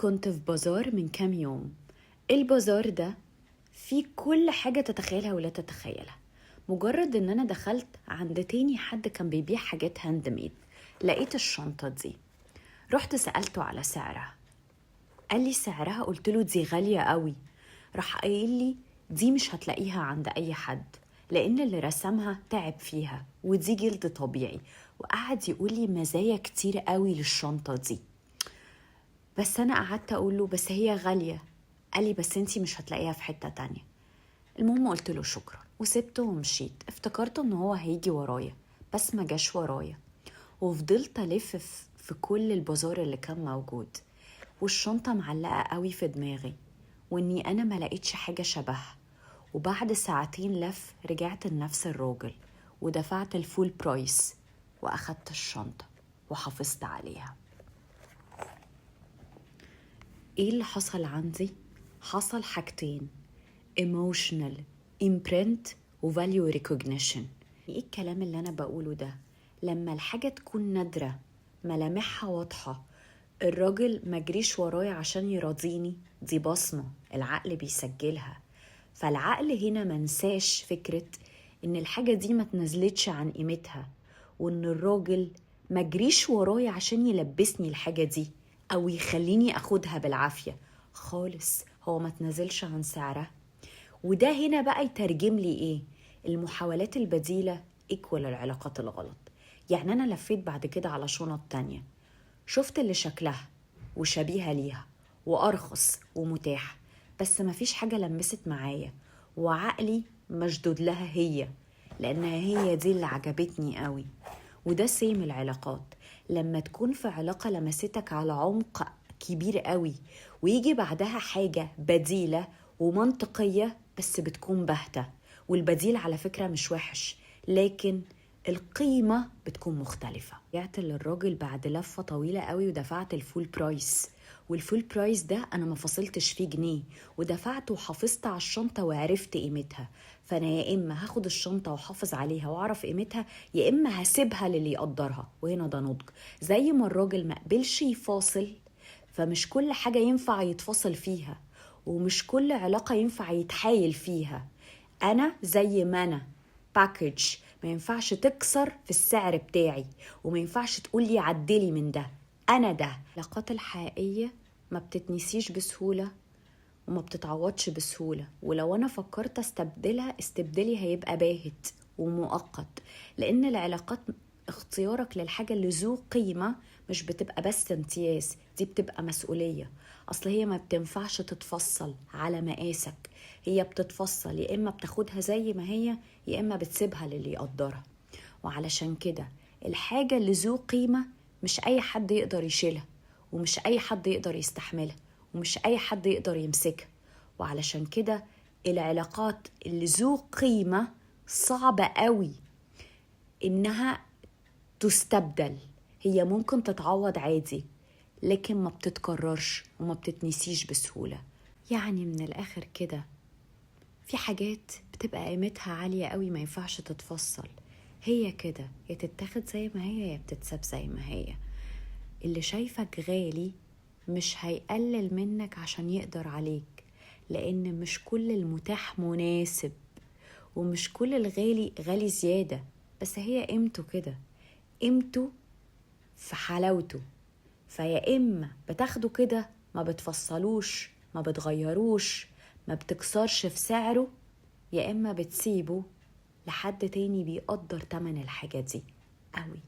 كنت في بازار من كام يوم. البازار ده فيه كل حاجة تتخيلها ولا تتخيلها. مجرد ان انا دخلت عند تاني حد كان بيبيع حاجات هاند ميد، لقيت الشنطة دي. رحت سألته على سعرها، قال لي سعرها. قلت له دي غالية قوي. راح قايل لي دي مش هتلاقيها عند اي حد، لان اللي رسمها تعب فيها ودي جلد طبيعي. وقعد يقول لي مزايا كتير قوي للشنطة دي. بس انا قعدت اقول له بس هي غالية. قال لي بس انتي مش هتلاقيها في حتة تانية. المهم قلت له شكرا وسبته ومشيت. افتكرت ان هو هيجي ورايا، بس ما جاش ورايا. وفضلت الف في كل البازار اللي كان موجود، والشنطة معلقة قوي في دماغي، واني انا ما لقيتش حاجة شبهها. وبعد ساعتين لف رجعت لنفس الراجل ودفعت الفول برايس واخدت الشنطة وحافظت عليها. ايه اللي حصل عندي؟ حصل حاجتين: emotional imprint و value recognition. ايه الكلام اللي انا بقوله ده؟ لما الحاجة تكون نادرة، ملامحها واضحة، الراجل مجريش ورايا عشان يراضيني، دي بصمة العقل بيسجلها. فالعقل هنا منساش فكرة ان الحاجة دي ما تنزلتش عن قيمتها، وان الراجل مجريش ورايا عشان يلبسني الحاجة دي او يخليني اخدها بالعافية خالص. هو ما تنزلش عن سعرها. وده هنا بقى يترجم لي ايه؟ المحاولات البديلة ايكوال العلاقات الغلط. يعني انا لفيت بعد كده على شنط تانية، شفت اللي شكلها وشبيهة ليها وارخص ومتاح، بس مفيش حاجة لمست معايا، وعقلي مشدود لها هي، لانها هي دي اللي عجبتني قوي. وده سيم العلاقات. لما تكون في علاقة لمستك على عمق كبير قوي، ويجي بعدها حاجة بديلة ومنطقية بس بتكون باهتة. والبديل على فكرة مش وحش، لكن القيمة بتكون مختلفة. رجعت للراجل بعد لفة طويلة قوي ودفعت الفول برايس. والفول برايس ده أنا ما فصلتش فيه جنيه، ودفعت وحافظت على الشنطة وعرفت قيمتها. فأنا يا إما هاخد الشنطة وحافظ عليها وأعرف قيمتها، يا إما هسيبها للي يقدرها. وهنا ده نضج. زي ما الراجل ما قبلش يفاصل، فمش كل حاجة ينفع يتفاصل فيها، ومش كل علاقة ينفع يتحايل فيها. أنا زي ما أنا باكج، ما ينفعش تكسر في السعر بتاعي، وما ينفعش تقولي عدلي من ده. أنا ده. العلاقات الحقيقية ما بتتنسيش بسهولة وما بتتعوضش بسهولة. ولو أنا فكرت استبدلها، استبدلي هيبقى باهت ومؤقت. لأن العلاقات اختيارك للحاجة اللي ذو قيمة مش بتبقى بس امتياز، دي بتبقى مسؤولية. أصل هي ما بتنفعش تتفصل على مقاسك، هي بتتفصل يا إما بتاخدها زي ما هي، يا إما بتسيبها للي يقدرها. وعلشان كده الحاجة اللي ذو قيمة مش أي حد يقدر يشيلها، ومش أي حد يقدر يستحملها، ومش أي حد يقدر يمسكها. وعلشان كده العلاقات اللي ذو قيمة صعبة قوي إنها تستبدل. هي ممكن تتعوض عادي، لكن ما بتتكررش وما بتتنسيش بسهولة. يعني من الآخر كده، في حاجات بتبقى قيمتها عالية قوي ما ينفعش تتفصل. هي كده، يا تتاخد زي ما هي يا بتتساب زي ما هي. اللي شايفك غالي مش هيقلل منك عشان يقدر عليك، لأن مش كل المتاح مناسب، ومش كل الغالي غالي زيادة. بس هي قيمته كده، قيمته في حلاوته. فيا إما بتاخده كده ما بتفصلوش، ما بتغيروش، ما بتكسرش في سعره، يا إما بتسيبه لحد تاني بيقدر تمن الحاجة دي قوي.